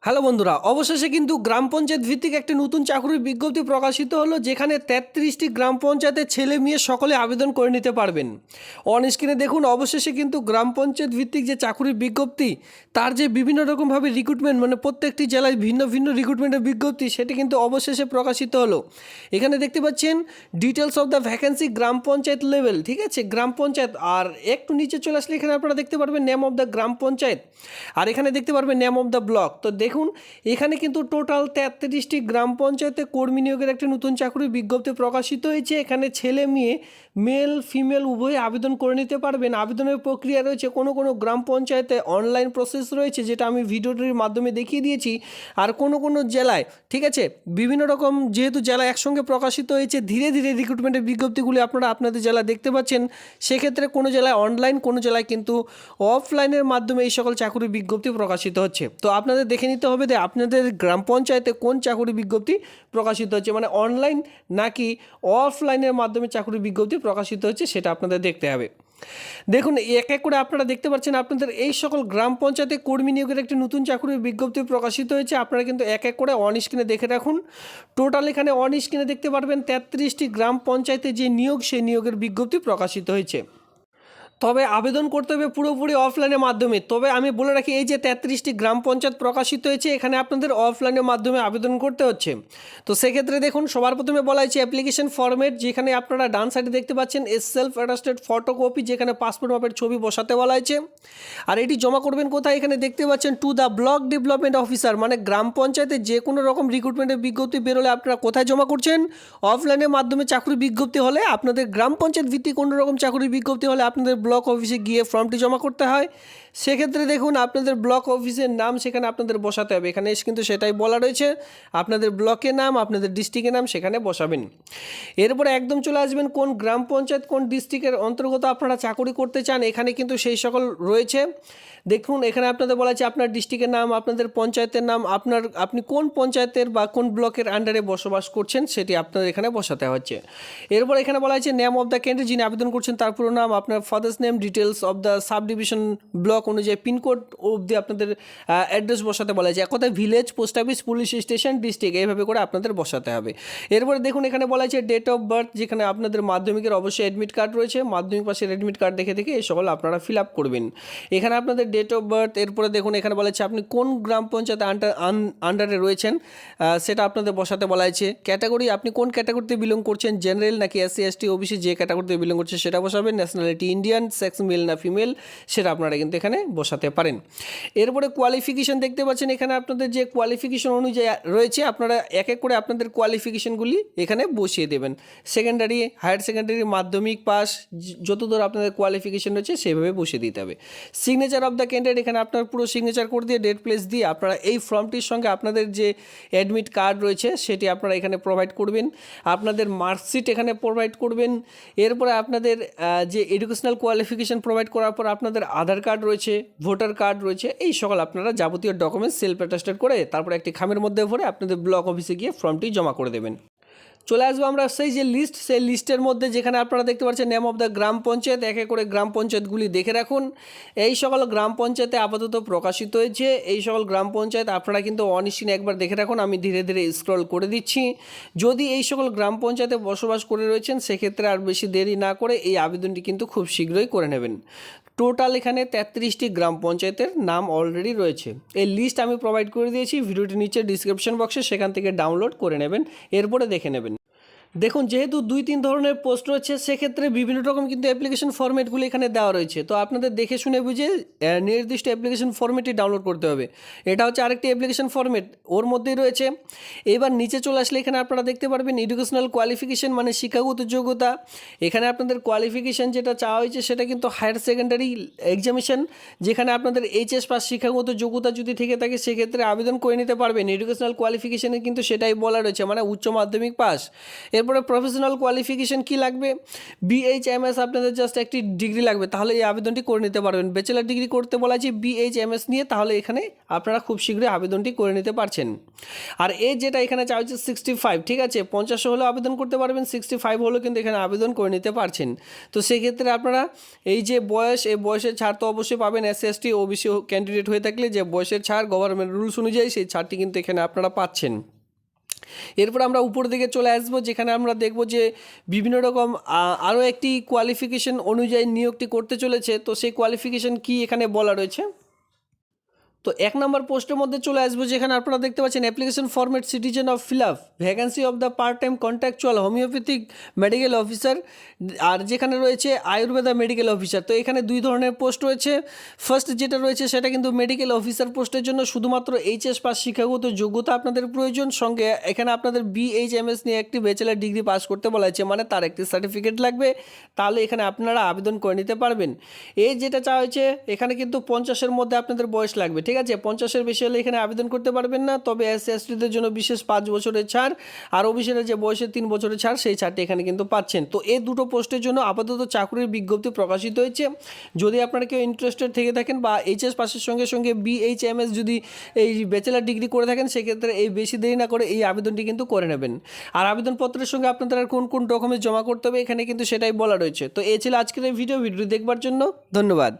Hello বন্ধুরা, অবশেষে কিন্তু গ্রাম পঞ্চায়েত ভিত্তিক একটি নতুন চাকরির বিজ্ঞপ্তি প্রকাশিত হলো, যেখানে 33টি গ্রাম পঞ্চায়েতের ছেলে মেয়ে সকলে আবেদন করে নিতে পারবেন। অন স্ক্রিনে দেখুন, অবশেষে কিন্তু গ্রাম পঞ্চায়েত ভিত্তিক যে চাকরির বিজ্ঞপ্তি, তার যে বিভিন্ন রকমভাবে রিক্রুটমেন্ট, মানে প্রত্যেকটি জেলায় ভিন্ন ভিন্ন রিক্রুটমেন্টের বিজ্ঞপ্তি, সেটি কিন্তু অবশেষে প্রকাশিত হলো। এখানে দেখতে পাচ্ছেন details of the vacancy gram panchayat level, ঠিক আছে, গ্রাম পঞ্চায়েত। আর একটু নিচে চলে আসলে এখানে আপনারা দেখতে পারবেন নেম অফ দ্য গ্রাম পঞ্চায়েত, আর এখানে দেখতে পারবেন নেম অফ দ্য ব্লক। তো দেখুন, এখানে কিন্তু টোটাল 33টি গ্রাম পঞ্চায়েতে কর্মী নিয়োগের একটি নতুন চাকরির বিজ্ঞপ্তি প্রকাশিত হয়েছে। এখানে ছেলে মেয়ে, মেল ফিমেল উভয়ে আবেদন করে নিতে পারবেন। আবেদনের প্রক্রিয়া রয়েছে, কোনো কোনো গ্রাম পঞ্চায়েতে অনলাইন প্রসেস রয়েছে, যেটা আমি ভিডিওটির মাধ্যমে দেখিয়ে দিয়েছি। আর কোনো কোনো জেলায়, ঠিক আছে, বিভিন্ন রকম, যেহেতু জেলা একসঙ্গে প্রকাশিত হয়েছে, ধীরে ধীরে রিক্রুটমেন্টের বিজ্ঞপ্তিগুলি আপনারা আপনাদের জেলায় দেখতে পাচ্ছেন। সেক্ষেত্রে কোনো জেলায় অনলাইন, কোনো জেলায় কিন্তু অফলাইনের মাধ্যমে এই সকল চাকরির বিজ্ঞপ্তি প্রকাশিত হচ্ছে। তো আপনাদের দেখে নিতে হবে যে আপনাদের গ্রাম পঞ্চায়েতে কোন চাকরির বিজ্ঞপ্তি প্রকাশিত হচ্ছে, মানে অনলাইন নাকি অফলাইনের মাধ্যমে চাকরির বিজ্ঞপ্তি প্রকাশিত হচ্ছে, সেটা আপনাদের দেখতে হবে। দেখুন, এক এক করে আপনারা দেখতে পাচ্ছেন আপনাদের এই সকল গ্রাম পঞ্চায়েতে কর্মী নিয়োগের একটি নতুন চাকরির বিজ্ঞপ্তি প্রকাশিত হয়েছে। আপনারা কিন্তু এক এক করে অন স্ক্রিনে দেখে রাখুন। টোটাল এখানে অন স্ক্রিনে দেখতে পারবেন 33টি গ্রাম পঞ্চায়েতে যে নিয়োগ, সেই নিয়োগের বিজ্ঞপ্তি প্রকাশিত হয়েছে। তবে আবেদন করতে হবে পুরোপুরি অফলাইনের মাধ্যমে। তবে আমি বলে রাখি, এই যে 33টি গ্রাম পঞ্চায়েত প্রকাশিত হয়েছে, এখানে আপনাদের অফলাইনের মাধ্যমে আবেদন করতে হচ্ছে। তো সেক্ষেত্রে দেখুন, সবার প্রথমে বলা হয়েছে অ্যাপ্লিকেশন ফরম্যাট, যেখানে আপনারা ডান সাইডে দেখতে পাচ্ছেন সেলফ অ্যাটাস্টেড ফটোকপি, যেখানে পাসপোর্ট মাপের ছবি বসাতে বলা হয়েছে। আর এটি জমা করবেন কোথায়, এখানে দেখতে পাচ্ছেন to the block development officer, মানে গ্রাম পঞ্চায়েতে যে কোনো রকম রিক্রুটমেন্টের বিজ্ঞপ্তি বেরোলে আপনারা কোথায় জমা করছেন? অফলাইনের মাধ্যমে চাকরির বিজ্ঞপ্তি হলে, আপনাদের গ্রাম পঞ্চায়েত ভিত্তিক কোনো রকম চাকরির বিজ্ঞপ্তি হলে আপনাদের ব্লক অফিসে গিয়ে ফর্মটি জমা করতে হয়। সেক্ষেত্রে দেখুন, আপনাদের ব্লক অফিসের নাম সেখানে আপনাদের বসাতে হবে। এখানে কিন্তু সেটাই বলা রয়েছে, আপনাদের ব্লকের নাম, আপনাদের ডিস্ট্রিক্টের নাম সেখানে বসাবেন। এরপরে একদম চলে আসবেন কোন গ্রাম পঞ্চায়েত, কোন ডিস্ট্রিক্টের অন্তর্গত আপনারা চাকরি করতে চান। এখানে কিন্তু সেই সকল রয়েছে। দেখুন, এখানে আপনাদের বলা আছে আপনার ডিস্ট্রিক্টের নাম, আপনাদের পঞ্চায়েতের নাম, আপনি কোন পঞ্চায়েতের বা কোন ব্লকের আন্ডারে বসবাস করছেন, সেটি আপনাদের এখানে বসাতে হচ্ছে। এরপর এখানে বলা হয়েছে নেম অফ দ্য ক্যান্ডিডেট, যিনি আবেদন করছেন তার পুরো নাম, আপনার father's name, details of the sub division block অনুযায়ী পিনকোড অবধি আপনাদের অ্যাড্রেস বসাতে বলা হয়েছে। এক কথায় village, post office, police station, district, এইভাবে করে আপনাদের বসাতে হবে। এরপরে দেখুন, এখানে বলা হয়েছে ডেট অফ বার্থ, যেখানে আপনাদের মাধ্যমিকের অবশ্যই অ্যাডমিট কার্ড রয়েছে, মাধ্যমিক পাশের অ্যাডমিট কার্ড দেখে দেখে এই সকল আপনারা ফিল আপ করবেন। এখানে আপনাদের ডেট অফ বার্থ। এরপরে দেখুন, এখানে বলা হচ্ছে আপনি কোন গ্রাম পঞ্চায়েত আন্ডারে রয়েছেন, সেটা আপনাদের বসাতে বলা হয়েছে। ক্যাটাগরি, আপনি কোন ক্যাটাগরিতে বিলং করছেন, জেনারেল নাকি এসসি এসটি ওবিসি, যে ক্যাটাগরিতে বিলং করছে সেটা বসাবেন। ন্যাশনালিটি ইন্ডিয়ান, সেক্স মেল না ফিমেল, সেটা আপনারা কিন্তু এখানে বসাতে পারেন। এরপরে কোয়ালিফিকেশন দেখতে পাচ্ছেন, এখানে আপনাদের যে কোয়ালিফিকেশন অনুযায়ী রয়েছে, আপনারা এক এক করে আপনাদের কোয়ালিফিকেশনগুলি এখানে বসিয়ে দেবেন। সেকেন্ডারি, হায়ার সেকেন্ডারি, মাধ্যমিক পাস, যতদূর আপনাদের কোয়ালিফিকেশন রয়েছে সেভাবে বসিয়ে দিতে হবে। সিগনেচার অফ দ্য ক্যান্ডিডেট, এখানে আপনার পুরো সিগনেচার করে দিয়ে ডেট প্লেস দিয়ে আপনারা এই ফর্মটির সঙ্গে আপনাদের যে অ্যাডমিট কার্ড রয়েছে সেটি আপনারা এখানে প্রোভাইড করবেন। আপনাদের মার্কশিট এখানে প্রোভাইড করবেন। এরপরে আপনাদের যে এডুকেশনাল কোয়ালিফিকেশন প্রোভাইড করার পর আপনাদের আধার কার্ড রয়েছে, ভোটার কার্ড রয়েছে, এই সকল আপনারা যাবতীয় ডকুমেন্টস সেলফ অ্যাটাস্টেড করে তারপর একটি খামের মধ্যে ভরে আপনাদের ব্লক অফিসে গিয়ে ফর্মটি জমা করে দেবেন। চলে আসবো আমরা সেই যে লিস্ট, সেই লিস্টের মধ্যে যেখানে আপনারা দেখতে পাচ্ছেন নেম অফ দ্য গ্রাম পঞ্চায়েত। এক এক করে গ্রাম পঞ্চায়েতগুলি দেখে রাখুন। এই সকল গ্রাম পঞ্চায়েতে আপাতত প্রকাশিত হয়েছে। এই সকল গ্রাম পঞ্চায়েত আপনারা কিন্তু অন স্ক্রিনে একবার দেখে রাখুন, আমি ধীরে ধীরে স্ক্রল করে দিচ্ছি। যদি এই সকল গ্রাম পঞ্চায়েতে বসবাস করে রয়েছেন, সেক্ষেত্রে আর বেশি দেরি না করে এই আবেদনটি কিন্তু খুব শীঘ্রই করে নেবেন। টোটাল এখানে 33টি গ্রাম পঞ্চায়েতের নাম অলরেডি রয়েছে। এই লিস্ট আমি প্রোভাইড করে দিয়েছি ভিডিওটির নিচে ডিসক্রিপশন বক্সে, সেখান থেকে ডাউনলোড করে নেবেন, এরপরে দেখে নেবেন। দেখুন, যেহেতু 2-3 ধরনের পোস্ট রয়েছে, সেক্ষেত্রে বিভিন্ন রকম কিন্তু অ্যাপ্লিকেশন ফরম্যাটগুলি এখানে দেওয়া রয়েছে। তো আপনাদের দেখে শুনে বুঝে নির্দিষ্ট অ্যাপ্লিকেশন ফরম্যাটটি ডাউনলোড করতে হবে। এটা হচ্ছে আরেকটি অ্যাপ্লিকেশন ফরম্যাট, ওর মধ্যেই রয়েছে। এবার নিচে চলে আসলে এখানে আপনারা দেখতে পারবেন এডুকেশনাল কোয়ালিফিকেশন, মানে শিক্ষাগত যোগ্যতা। এখানে আপনাদের কোয়ালিফিকেশন যেটা চাওয়া হয়েছে সেটা কিন্তু হায়ার সেকেন্ডারি এক্সামিনেশন, যেখানে আপনাদের এইচএস পাস শিক্ষাগত যোগ্যতা যদি থেকে থাকে সেক্ষেত্রে আবেদন করে নিতে পারবেন। এডুকেশনাল কোয়ালিফিকেশনে কিন্তু সেটাই বলা রয়েছে, মানে উচ্চ মাধ্যমিক পাস। এরপরে প্রফেশনাল কোয়ালিফিকেশন কি লাগবে, BHMS আপনাদের জাস্ট একটি ডিগ্রি লাগবে, তাহলে এই আবেদনটি করে নিতে পারবেন। ব্যাচেলার ডিগ্রি করতে বলা আছে BHMS নিয়ে, তাহলে এখানে আপনারা খুব শীঘ্রই আবেদনটি করে নিতে পারছেন। আর এজ যেটা এখানে চাওয়া হচ্ছে 65, ঠিক আছে, 50 হলেও আবেদন করতে পারবেন, 65 হলেও কিন্তু এখানে আবেদন করে নিতে পারছেন। তো সেক্ষেত্রে আপনারা এই যে বয়স, এই বয়সের ছাড় তো অবশ্যই পাবেন SC/ST OBC ক্যান্ডিডেট হয়ে থাকলে, যে বয়সের ছাড় গভর্নমেন্ট রুলস অনুযায়ী সেই ছাড়টি কিন্তু এখানে আপনারা পাচ্ছেন। এরপর আমরা উপর দিকে চলে আসবো, যেখানে আমরা দেখব যে বিভিন্ন রকম আরও একটি কোয়ালিফিকেশন অনুযায়ী নিয়োগটি করতে চলেছে। তো সেই কোয়ালিফিকেশন কি এখানে বলা রয়েছে। তো 1 নম্বর পোস্টের মধ্যে চলে আসবো, যেখানে আপনারা দেখতে পাচ্ছেন application format citizen of fill up vacancy of the part time contractual homeopathic medical officer, আর যেখানে রয়েছে আয়ুর্বেদা মেডিকেল অফিসার। তো এখানে 2 ধরনের পোস্ট রয়েছে। ফার্স্ট যেটা রয়েছে সেটা কিন্তু মেডিকেল অফিসার পোস্টের জন্য শুধুমাত্র HS পাস শিক্ষাগত যোগ্যতা আপনাদের প্রয়োজন, সঙ্গে এখানে আপনাদের BHMS নিয়ে একটি ব্যাচেলার ডিগ্রি পাস করতে বলা হয়েছে, মানে তার একটি সার্টিফিকেট লাগবে, তাহলে এখানে আপনারা আবেদন করে নিতে পারবেন। এই যেটা চাওয়া হয়েছে এখানে কিন্তু 50-এর মধ্যে আপনাদের বয়স লাগবে, ঠিক আছে, 50-এর বেশি হলে এখানে আবেদন করতে পারবেন না। তবে SC/STদের জন্য বিশেষ 5 বছরের ছাড়, আর OBCরা যে বয়সের 3 বছরের ছাড়, সেই ছাড়টি এখানে কিন্তু পাচ্ছেন। তো এই দুটো পোস্টের জন্য আপাতত চাকরির বিজ্ঞপ্তি প্রকাশিত হয়েছে। যদি আপনারা কেউ ইন্টারেস্টেড থেকে থাকেন বা HS পাসের সঙ্গে সঙ্গে BHMS যদি এই ব্যাচেলার ডিগ্রি করে থাকেন, সেক্ষেত্রে এই বেশি দেরি না করে এই আবেদনটি কিন্তু করে নেবেন। আর আবেদনপত্রের সঙ্গে আপনাদের আর কোন কোন ডকুমেন্টস জমা করতে হবে এখানে কিন্তু সেটাই বলা রয়েছে। তো এই ছিল আজকের এই ভিডিওটি দেখবার জন্য ধন্যবাদ।